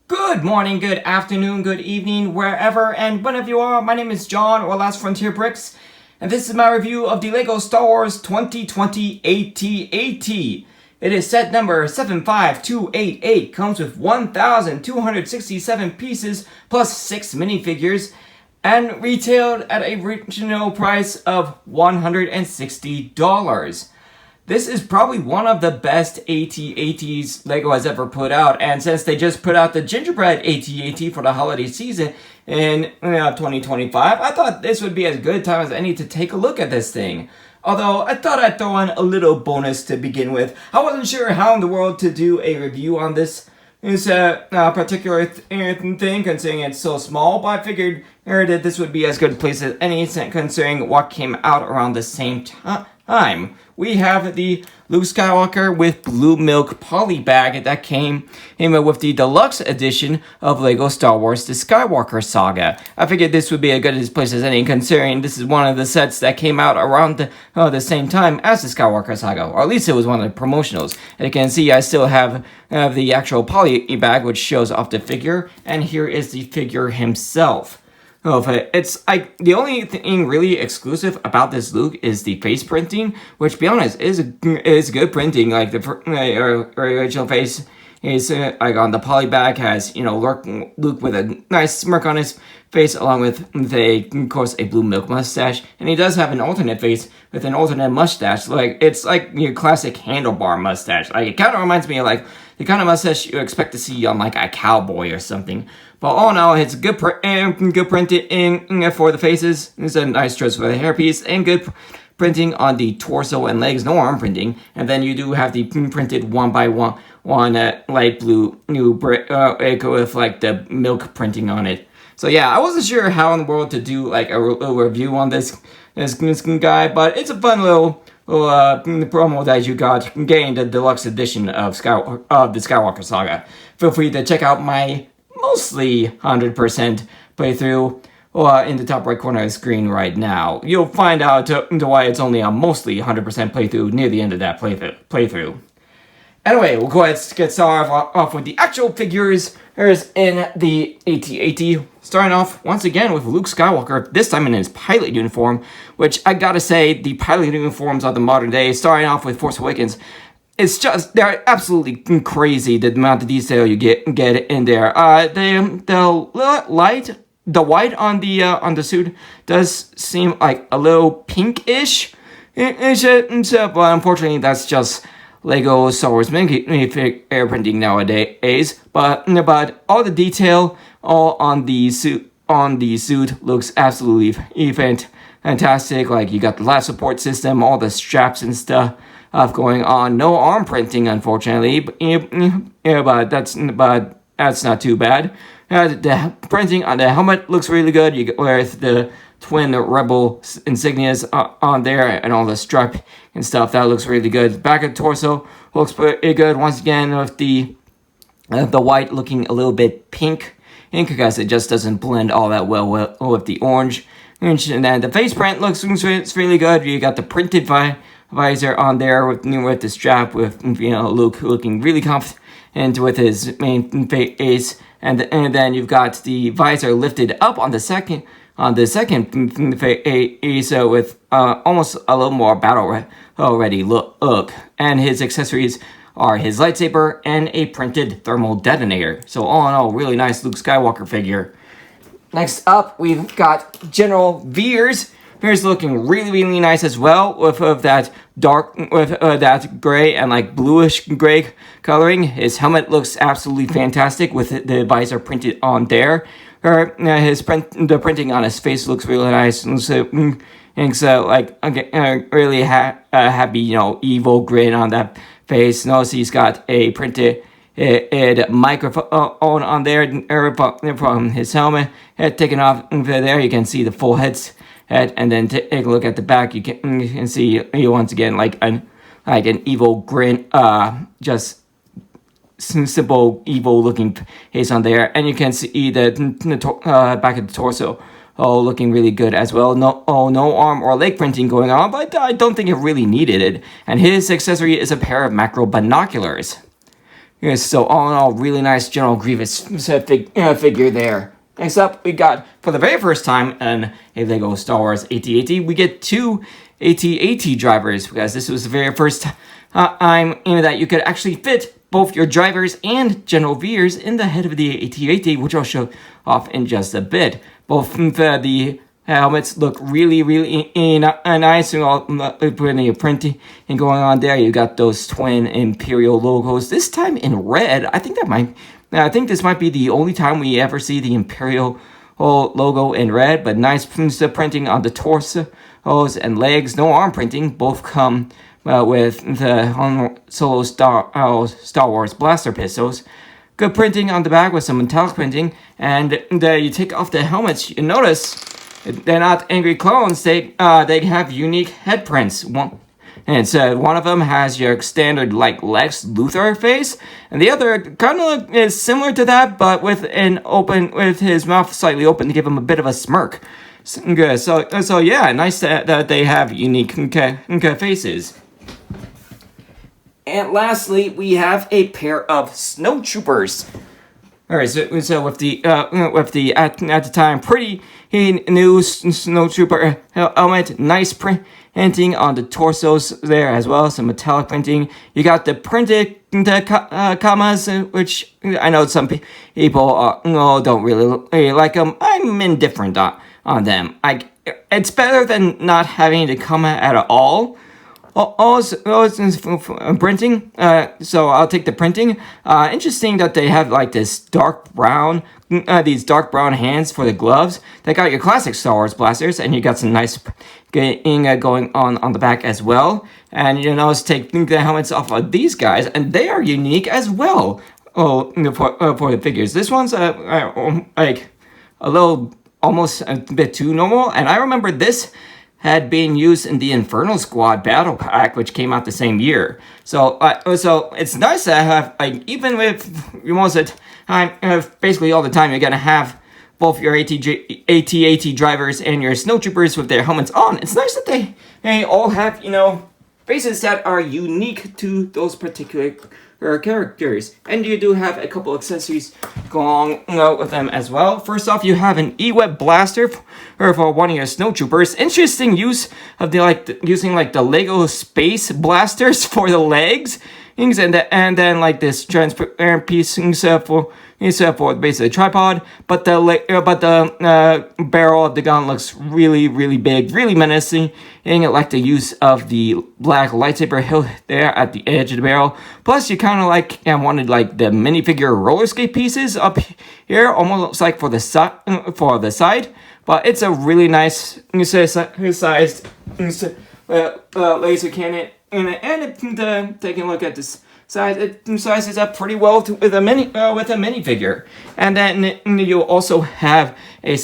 Good morning, good afternoon, good evening, wherever and whenever you are. My name is John, or Last Frontier Bricks, and this is my review of the LEGO Star Wars 2020 AT-AT. It is set number 75288, comes with 1,267 pieces plus 6 minifigures, and retailed at a original price of $160. This is probably one of the best AT-ATs LEGO has ever put out, and since they just put out the gingerbread AT-AT for the holiday season in 2025, I thought this would be as good a time as any to take a look at this thing. Although, I thought I'd throw in a little bonus to begin with. I wasn't sure how in the world to do a review on this particular thing, considering it's so small, but I figured that this would be as good a place as any, considering what came out around the same time. We have the Luke Skywalker with blue milk poly bag that came with the deluxe edition of LEGO Star Wars The Skywalker Saga. I figured this would be as good a place as any, considering this is one of the sets that came out around the same time as The Skywalker Saga, or at least it was one of the promotionals. And you can see I still have the actual poly bag, which shows off the figure, and here is the figure himself. It's like the only thing really exclusive about this Luke is the face printing, which, to be honest, is good printing. Like the original face is like on the poly bag has Luke with a nice smirk on his face, along with of course a blue milk mustache, and he does have an alternate face with an alternate mustache. Like it's like your classic handlebar mustache. Like it kind of reminds me of like the kind of mustache you expect to see on like a cowboy or something. But all in all, it's good printed in for the faces. It's a nice choice for the hairpiece, and good printing on the torso and legs. No arm printing, and then you do have the printed one by one light blue with like the milk printing on it. So yeah, I wasn't sure how in the world to do like a review on this guy, but it's a fun little promo that you got getting the deluxe edition of the Skywalker Saga. Feel free to check out my mostly 100% playthrough in the top right corner of the screen right now. You'll find out why it's only a mostly 100% playthrough near the end of that playthrough. Anyway, we'll go ahead and get started off with the actual figures. Here's in the AT-AT, starting off once again with Luke Skywalker, this time in his pilot uniform, which I gotta say, the pilot uniforms of the modern day, starting off with Force Awakens, it's just, they're absolutely crazy, the amount of detail you get in there. The white on the suit does seem like a little pinkish, but unfortunately that's just LEGO Star Wars air printing nowadays. But all the detail on the suit looks absolutely fantastic. Like you got the life support system, all the straps and stuff going on. No arm printing, unfortunately, but that's not too bad. The printing on the helmet looks really good. You with the twin Rebel insignias on there and all the strap and stuff. That looks really good. Back of the torso looks pretty good. Once again, with the white looking a little bit pink because it just doesn't blend all that well with the orange. And then the face print looks really good. You got the printed visor on there with the strap with Luke looking really confident with his main face, and then you've got the visor lifted up on the second face with almost a little more battle ready look, and his accessories are his lightsaber and a printed thermal detonator. So all in all, really nice Luke Skywalker figure. Next up, we've got General Veers. Veers looking really nice as well with that that gray and like bluish gray coloring. His helmet looks absolutely fantastic with the visor printed on there. The printing on his face looks really nice, and so like really happy evil grin on that face. Notice he's got a printed microphone on there from his helmet. Head taken off there, you can see the full head, and then take a look at the back. You can see once again like an evil grin, just simple evil looking face on there, and you can see the back of the torso looking really good as well. No arm or leg printing going on, but I don't think it really needed it. And his accessory is a pair of macro binoculars. Yeah, so all in all, really nice General Grievous figure there. Next up, we got, for the very first time in a LEGO Star Wars AT-AT, we get two AT-AT drivers, because this was the very first time that you could actually fit both your drivers and General Veers in the head of the AT-AT, which I'll show off in just a bit. Both the helmets look really nice, and all putting printing and going on there. You got those twin Imperial logos. This time in red. I think this might be the only time we ever see the Imperial logo in red. But nice printing on the torsos and legs. No arm printing. Both come with the Han Solo Star Wars blaster pistols. Good printing on the back with some metallic printing. And you take off the helmets, you notice they're not angry clones. They have unique head prints. One of them has your standard like Lex Luthor face, and the other kind of is similar to that, but with his mouth slightly open to give him a bit of a smirk. So yeah, nice that they have unique faces. And lastly, we have a pair of snowtroopers. All right, so with the at the time pretty new snowtrooper helmet, nice printing on the torsos there as well, some metallic printing. You got the printed commas, which I know some people don't really like them. I'm indifferent on them. It's better than not having the comma at all. Printing, so I'll take the printing. Interesting that they have like this dark brown, these dark brown hands for the gloves. They got your classic Star Wars blasters, and you got some nice going on the back as well. And you notice taking the helmets off of these guys, and they are unique as well. For the figures, this one's like a little, almost a bit too normal, and I remember this had been used in the Infernal Squad battle pack, which came out the same year. So it's nice to have, like, even with most of the time, basically all the time, you're gonna have both your AT-AT drivers and your snowtroopers with their helmets on. It's nice that they all have, faces that are unique to those particular characters. And you do have a couple accessories going with them as well. First off, you have an E-Web blaster for one of your snowtroopers. Interesting use of using the Lego space blasters for the legs, and then like this transparent piece for basically a tripod. But the barrel of the gun looks really big, really menacing. And I like the use of the black lightsaber hilt there at the edge of the barrel. Plus, you kind of wanted the minifigure roller skate pieces up here, almost like for the side. But it's a really nice sized laser cannon, and taking a look at this size, it sizes up pretty well with a minifigure. And then you also have a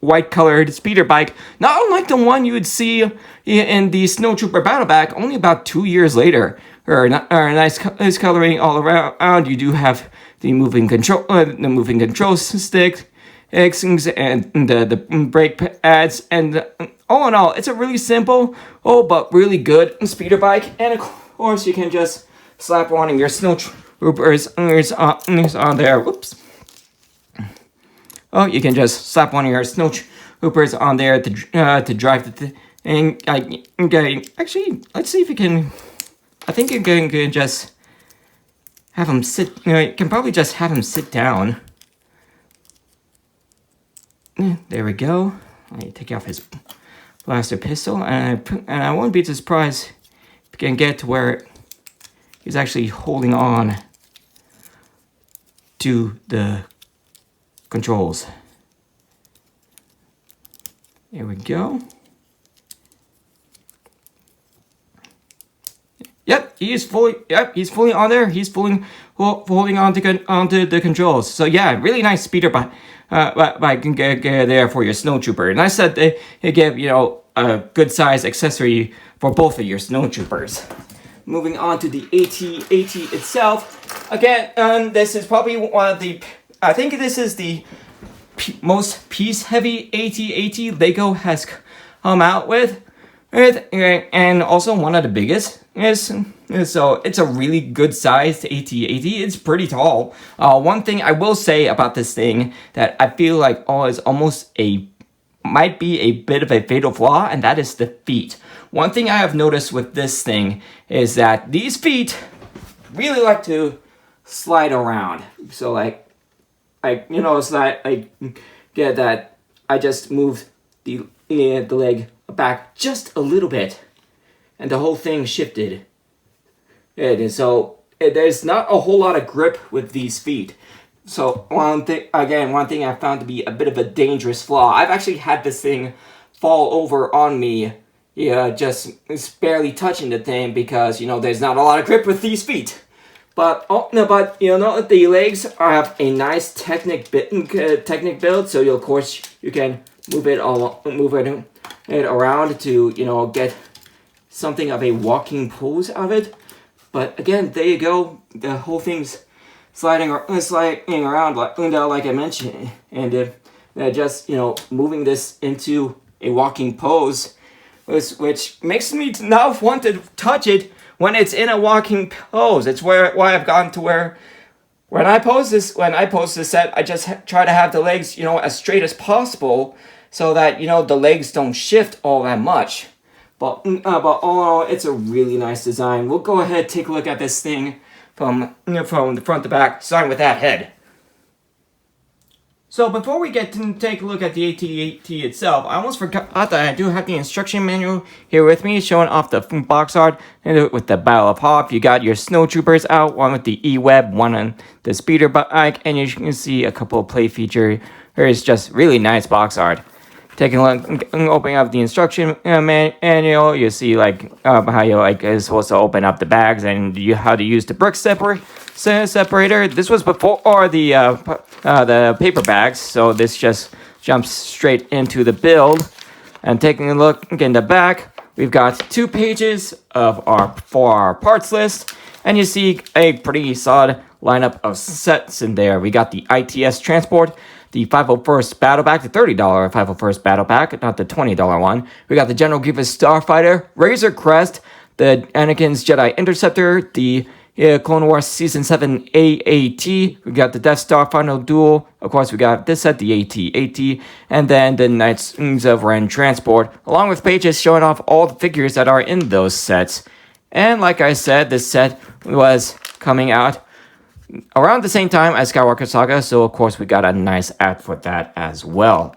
white colored speeder bike, not unlike the one you would see in the Snowtrooper battle pack only about 2 years later. Or nice coloring all around. You do have the moving control stick, and the brake pads, and all in all, it's a really simple, but really good speeder bike. And of course, you can just slap one of your snowtroopers on there. Whoops. You can just slap one of your snowtroopers on there to drive the thing. Actually, let's see if we can. I think you can just have him sit. You can probably just have him sit down. There we go. Let me take off his blaster pistol, and I won't be surprised if we can get to where he's actually holding on to the controls. There we go. Yep, he's fully on there. He's fully holding onto the controls. So yeah, really nice speeder bike can get there for your snowtrooper. Nice that they give a good size accessory for both of your snowtroopers. Moving on to the AT-AT itself. Again, this is probably one of the. I think this is the most piece-heavy AT-AT Lego has come out with, and also one of the biggest. So it's a really good sized AT-AT. It's pretty tall. One thing I will say about this thing that I feel like is almost might be a bit of a fatal flaw, and that is the feet. One thing I have noticed with this thing is that these feet really like to slide around. So like it's not like get that I just moved the leg back just a little bit, and the whole thing shifted. There's not a whole lot of grip with these feet. So one thing I found to be a bit of a dangerous flaw. I've actually had this thing fall over on me, just barely touching the thing because there's not a lot of grip with these feet. But the legs have a nice technic build, so of course you can move it around to get something of a walking pose of it. But again, there you go. The whole thing's sliding around like I mentioned, and just moving this into a walking pose, which makes me now want to touch it when it's in a walking pose. It's why I've gotten to where when I pose this set, I just try to have the legs as straight as possible, so that the legs don't shift all that much. But all in all, it's a really nice design. We'll go ahead and take a look at this thing from the front to back, starting with that head. So before we get to take a look at the AT-AT itself, I almost forgot that I do have the instruction manual here with me, showing off the box art. And with the Battle of Hoth, you got your snowtroopers out, one with the E-Web, one on the speeder bike, and you can see a couple of play features. It's just really nice box art. Taking a look, opening up the instruction manual, you see how you is supposed to open up the bags and how to use the brick separator. This was before the paper bags, so this just jumps straight into the build. And taking a look in the back, we've got 2 pages for our parts list, and you see a pretty solid lineup of sets in there. We got the ITS transport, the 501st Battle Pack, the $30 501st Battle Pack, not the $20 one. We got the General Grievous Starfighter, Razor Crest, the Anakin's Jedi Interceptor, the Clone Wars Season 7 AAT. We got the Death Star Final Duel. Of course, we got this set, the AT-AT, and then the Knights of Ren Transport, along with pages showing off all the figures that are in those sets. And like I said, this set was coming out around the same time as Skywalker Saga, so of course we got a nice ad for that as well.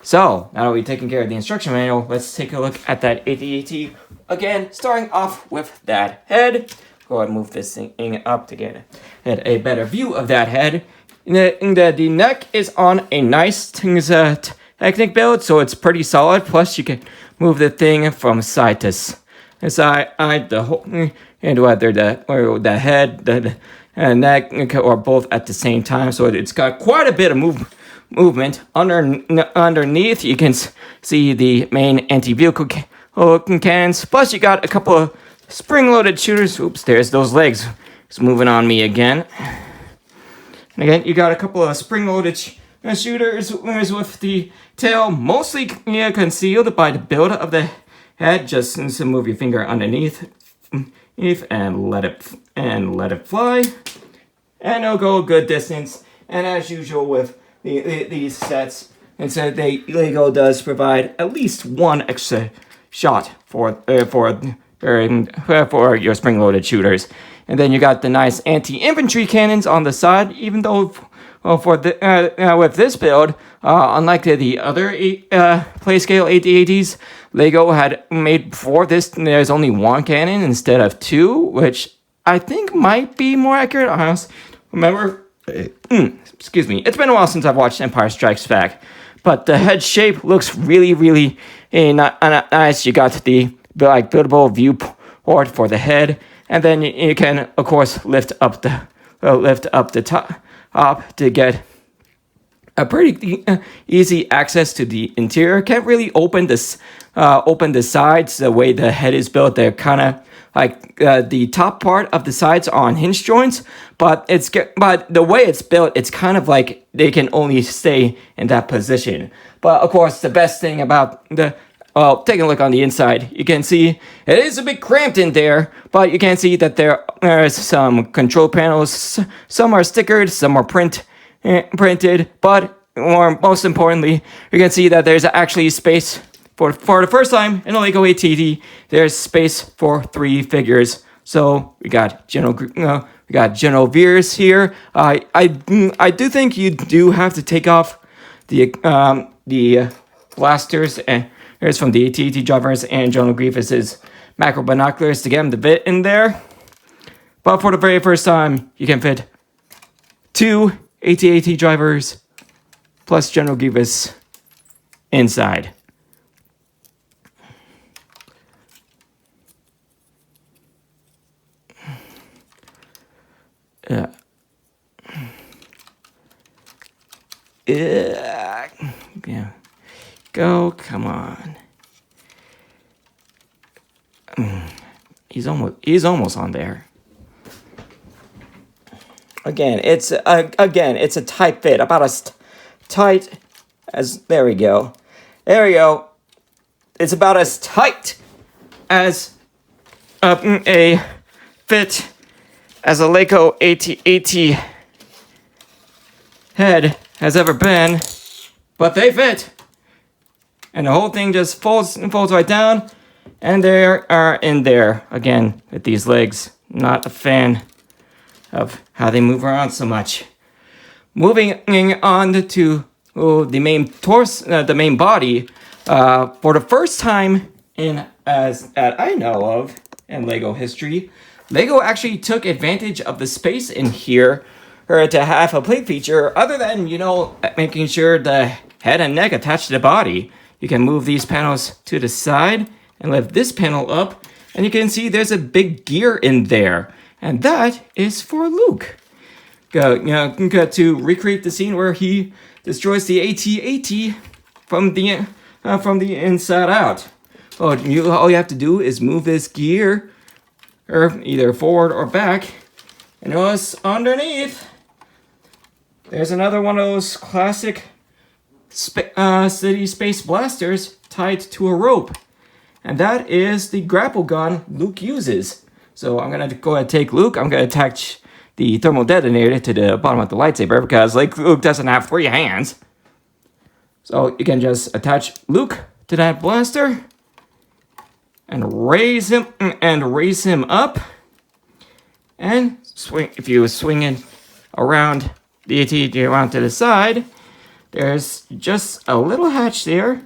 So, now that we've taken care of the instruction manual, let's take a look at that AT-AT. Again, starting off with that head. Go ahead and move this thing up to get a better view of that head. The neck is on a nice Technic build, so it's pretty solid. Plus, you can move the thing from side to side, the whole, and whether the head, and neck or both at the same time, so it's got quite a bit of movement. Underneath, you can see the main anti-vehicle cannons. Plus, you got a couple of spring-loaded shooters. Oops, there's those legs. It's moving on me again. And again, you got a couple of spring-loaded shooters with the tail mostly concealed by the build of the head. Just to move your finger underneath and let it fly, and it'll go a good distance. And as usual with these sets, and so Lego does provide at least one extra shot for your spring-loaded shooters. And then you got the nice anti-infantry cannons on the side. Even though with this build, unlike the other Playscale AT-ATs, Lego had made before this, there's only one cannon instead of 2, which I think might be more accurate. I don't remember. Excuse me. It's been a while since I've watched Empire Strikes Back, but the head shape looks really, really nice. You got the buildable viewport for the head, and then you can, of course, lift up the top to get a pretty easy access to the interior. Can't really open the sides the way the head is built. They're kind of like the top part of the sides on hinge joints, but the way it's built, it's kind of like they can only stay in that position. But of course, the best thing about well, taking a look on the inside, you can see it is a bit cramped in there, but you can see that there are some control panels. Some are stickered, some are printed, but most importantly, you can see that there's actually space for the first time in a LEGO AT-AT. There's space for 3 figures. So we got General Veers here. I do think you do have to take off the blasters and here's from the AT-AT drivers and General Grievous' macro binoculars to get him to fit in there. But for the very first time, you can fit 2 AT-AT drivers plus General Grievous inside. Yeah. Go, come on. He's almost on there. Again, it's a tight fit, about as tight as there we go. It's about as tight as a fit as a LEGO AT-AT head has ever been, but they fit. And the whole thing just folds right down, and they are in there again with these legs. Not a fan of how they move around so much. Moving on to the main torso, the main body. For the first time that I know of in LEGO history, LEGO actually took advantage of the space in here to have a plate feature. Other than making sure the head and neck attach to the body, you can move these panels to the side and lift this panel up, and you can see there's a big gear in there, and that is for Luke. Go to recreate the scene where he destroys the AT-AT from the inside out. All you have to do is move this gear, or either forward or back, and notice underneath there's another one of those classic city space blasters tied to a rope, and that is the grapple gun Luke uses. So I'm gonna go ahead and take Luke. I'm gonna attach the thermal detonator to the bottom of the lightsaber because Luke doesn't have 3 hands. So you can just attach Luke to that blaster and raise him up, and swing. If you swing it around the AT around to the side, there's just a little hatch there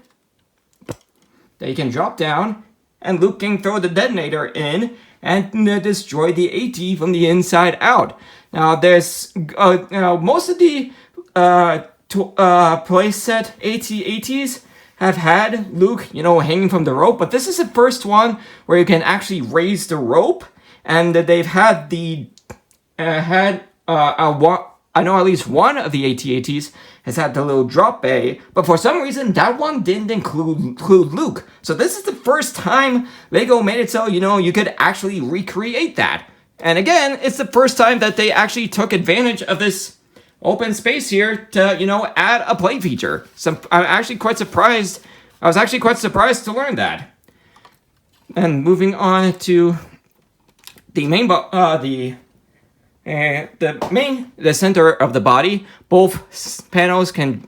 that you can drop down, and Luke can throw the detonator in and destroy the AT from the inside out. Now there's most of the playset AT-ATs have had Luke hanging from the rope, but this is the first one where you can actually raise the rope, and they've had I know at least one of the AT-ATs has had the little drop bay, but for some reason that one didn't include Luke. So this is the first time LEGO made it so you could actually recreate that. And again, it's the first time that they actually took advantage of this open space here to add a play feature. I'm actually quite surprised. I was actually quite surprised to learn that. And moving on to the main the center of the body, both panels can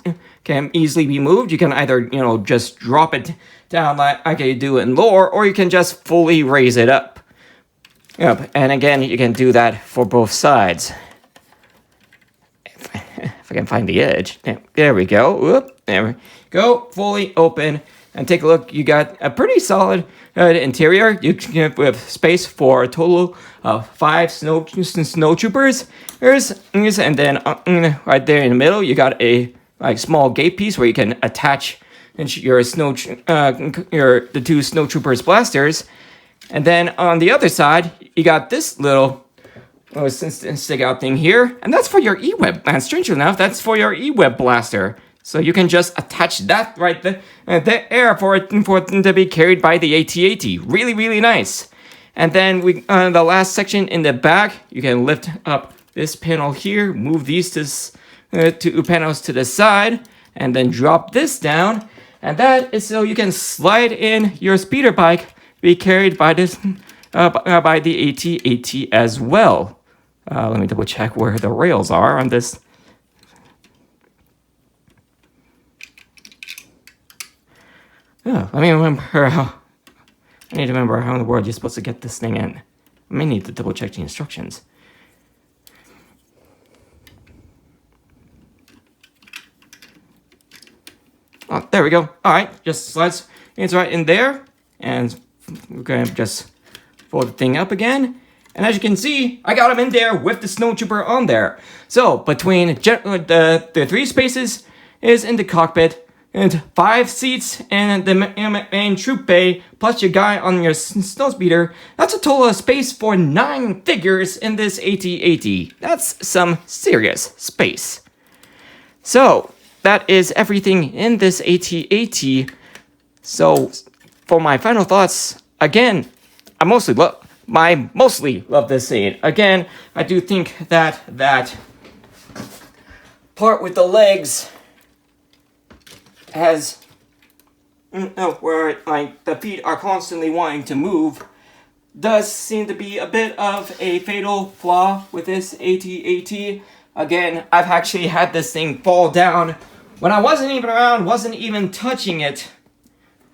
easily be moved. You can either just drop it down like I can do in lore, or you can just fully raise it up. Yep, and again you can do that for both sides. If I can find the edge, there we go. Whoop, there we go, fully open. And take a look, you got a pretty solid interior. You can have space for a total of 5 snow troopers. And then right there in the middle, you got a small gate piece where you can attach your the 2 snow troopers blasters. And then on the other side, you got this little stick out thing here, and that's for your E-Web. And strangely enough, that's for your E-Web blaster. So you can just attach that right there for it to be carried by the AT-AT. Really, really nice. And then the last section in the back, you can lift up this panel here, move these 2 panels to the side, and then drop this down. And that is so you can slide in your speeder bike, be carried by this by the AT-AT as well. Let me double check where the rails are on this. Oh, let me remember how. I need to remember how in the world you're supposed to get this thing in. I may need to double check the instructions. Oh, there we go. All right, just slides it's right in there, and we're gonna just fold the thing up again. And as you can see, I got him in there with the snow trooper on there. So between the 3 spaces is in the cockpit, and 5 seats in the main troop bay, plus your guy on your snow speeder. That's a total of space for 9 figures in this AT-AT. That's some serious space. So that is everything in this AT-AT. So for my final thoughts, again, I mostly love this scene. Again, I do think that that part with the legs has where like the feet are constantly wanting to move does seem to be a bit of a fatal flaw with this AT-AT. Again, I've actually had this thing fall down when I wasn't even around, wasn't even touching it.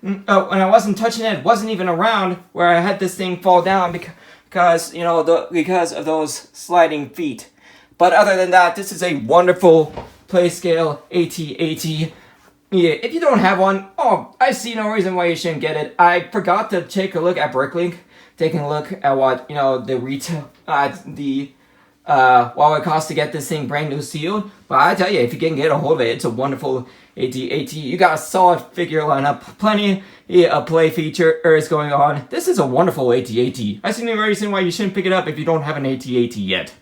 When I wasn't touching it, wasn't even around where I had this thing fall down because you know because of those sliding feet. But other than that, this is a wonderful play scale AT-AT. Yeah, if you don't have one, I see no reason why you shouldn't get it. I forgot to take a look at Bricklink, taking a look at what the retail what it costs to get this thing brand new sealed. But I tell you, if you can get a hold of it, it's a wonderful AT-AT. You got a solid figure lineup, plenty of play features going on. This is a wonderful AT-AT. I see no reason why you shouldn't pick it up if you don't have an AT-AT yet.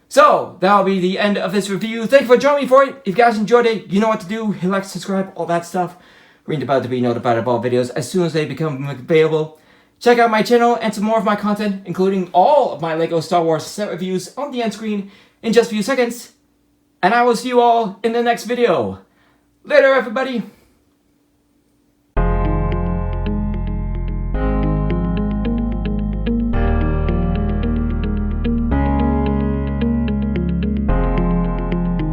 So, that'll be the end of this review. Thank you for joining me for it. If you guys enjoyed it, you know what to do. Hit like, subscribe, all that stuff. Ring the bell to be notified of all videos as soon as they become available. Check out my channel and some more of my content, including all of my LEGO Star Wars set reviews on the end screen in just a few seconds. And I will see you all in the next video. Later, everybody.